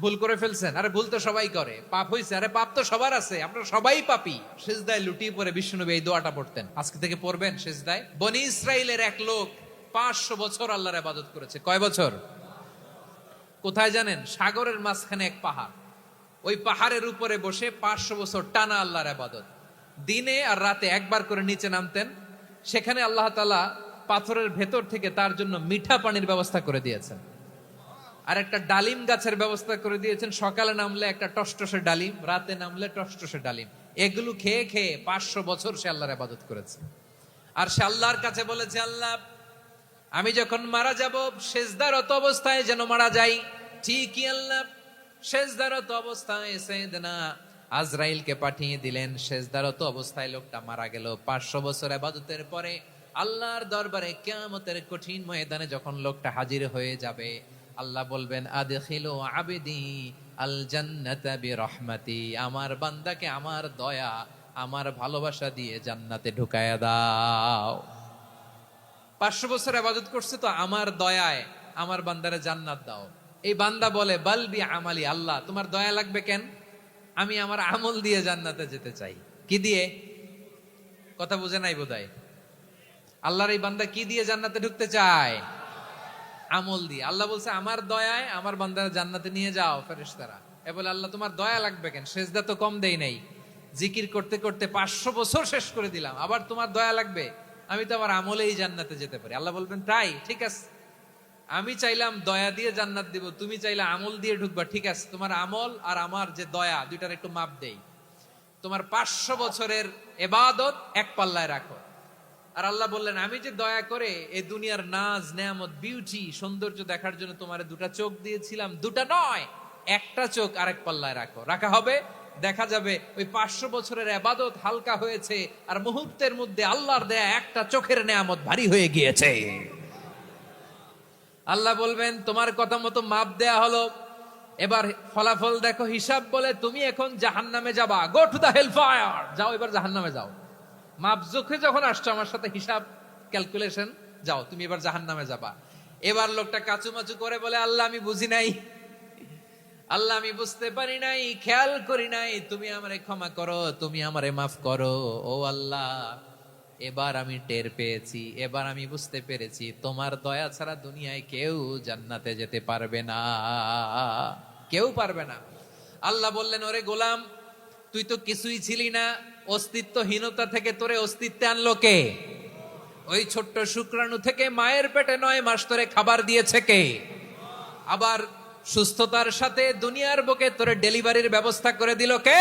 ভুল করে ফেলছেন, আরে ভুল তো সবাই করে, পাপ হয়েছে, আরে পাপ তো সবার আছে, আপনারা সবাই পাপী। সিজদায় লুটিয়ে পড়ে বিষ্ণুনবী এই দোয়াটা পড়তেন। আজকে থেকে পড়বেন সিজদায়। বনি ইসরাইলের এক লোক 500 বছর আল্লাহর ইবাদত করেছে। কয় বছর? কোথায় জানেন? সাগরের মাঝখানে এক পাহাড়, ওই পাহাড়ের উপরে বসে 500 বছর টানা আল্লাহর ইবাদত। দিনে আর রাতে একবার করে নিচে নামতেন। সেখানে আল্লাহ তাআলা পাথরের ভেতর থেকে তার জন্য মিঠা পানির ব্যবস্থা করে দিয়েছেন, আর একটা ডালিম গাছের ব্যবস্থা করে দিয়েছেন। সকালে নামলে একটা টসটসে ডালিম, রাতে নামলে টসটসে ডালিম। এগুলো খেয়ে খেয়ে 500 বছর সে আল্লাহর ইবাদত করেছে। আর সে আল্লাহর কাছে বলেছে, আল্লাহ আমি যখন মারা যাব সেজদারত অবস্থায় যেন মারা যাই। ঠিকই আল্লাহ সেজদারত অবস্থায় সাইয়েদনা আজরাইলকে পাঠিয়ে দিলেন। সেজদারত অবস্থায় লোকটা মারা গেল। 500 বছর ইবাদতের পরে আল্লাহর দরবারে কিয়ামতের কঠিন ময়দানে যখন লোকটা হাজির হয়ে যাবে, আল্লাহ বলবেন, আদখিলু আবদি আল জান্নাতা বিরহমাতি, আমার বান্দাকে আমার দয়া, আমার ভালোবাসা দিয়ে জান্নাতে ঢুকায়া দাও। 500 বছর ইবাদত করছে তো আমার দয়ায় আমার বান্দারে জান্নাত দাও। এই বান্দা বলে, বালবি আমালি, আল্লাহ তোমার দয়া লাগবে কেন? আমি আমার আমল দিয়ে জান্নাতে যেতে চাই। কি দিয়ে? কথা বুঝে নাই বোধহয়। আল্লাহর এই বান্দা কি দিয়ে জান্নাতে ঢুকতে চায়? আমল দিয়ে। আল্লাহ বলছে, আমার দয়ায় আমার বান্দারা জান্নাতে নিয়ে যাও। ফেরেশতারা এ বলে, আল্লাহ তোমার দয়া লাগবে কেন? সেজদা তো কম দেই নাই, জিকির করতে করতে 500 বছর শেষ করে দিলাম, আবার তোমার দয়া লাগবে? আমি তো আমার আমলেই জান্নাতে যেতে পারি। আল্লাহ বলবেন, তাই ঠিক আছে, আমি চাইলাম দয়া দিয়ে জান্নাত দিব, তুমি চাইলে আমল দিয়ে ঢুকবা, ঠিক আছে, তোমার আমল আর আমার যে দয়া দুইটার একটু মাপ দেই। তোমার 500 বছরের ইবাদত এক পাল্লায় রাখো। আর আল্লাহ বললেন, আমি যে দয়া করে এই দুনিয়ার নাজ নেয়ামত বিউটি সৌন্দর্য দেখার জন্য তোমার দুটা চোখ দিয়েছিলাম, দুটা নয় একটা চোখ আরেক পাল্লায় রাখো। রাখা হবে, দেখা যাবে ওই 500 বছরের ইবাদত হালকা হয়েছে, আর মুহূর্তের মধ্যে আল্লাহর দেয়া একটা চোখের নেয়ামত ভারী হয়ে গিয়েছে। আল্লাহ বলবেন, তোমার কথা মতো মাপ দেয়া হলো, এবার ফলাফল দেখো। হিসাব বলে, তুমি এখন জাহান্নামে যাবা, go to the hell fire, যাও এবার জাহান্নামে যাও। মাপ জোখে যখন আসছো আমার সাথে হিসাব ক্যালকুলেশন, যাও তুমি এবার জাহান্নামে যাবা। এবার লোকটা কাচুমাচু করে বলে, আল্লাহ আমি বুঝি নাই, আল্লাহ আমি বুঝতে পারি নাই, খেয়াল করি নাই, তুমি আমারে ক্ষমা করো, তুমি আমারে মাফ করো। ও আল্লাহ, এবার আমি টের পেয়েছি, এবার আমি বুঝতে পেরেছি, তোমার দয়া ছাড়া দুনিয়ায় কেউ জান্নাতে যেতে পারবে না, কেউ পারবে না। আল্লাহ বললেন, ওরে গোলাম, তুই তো কিছুই ছিলি না, অস্তিত্বহীনতা থেকে তোরে অস্তিত্বে আনলো কে? ওই ছোট্ট শুক্রাণু থেকে মায়ের পেটে 9 মাস তোরে খাবার দিয়েছে কে? আবার সুস্থতার সাথে দুনিয়ার বুকে তোরে ডেলিভারির ব্যবস্থা করে দিল কে?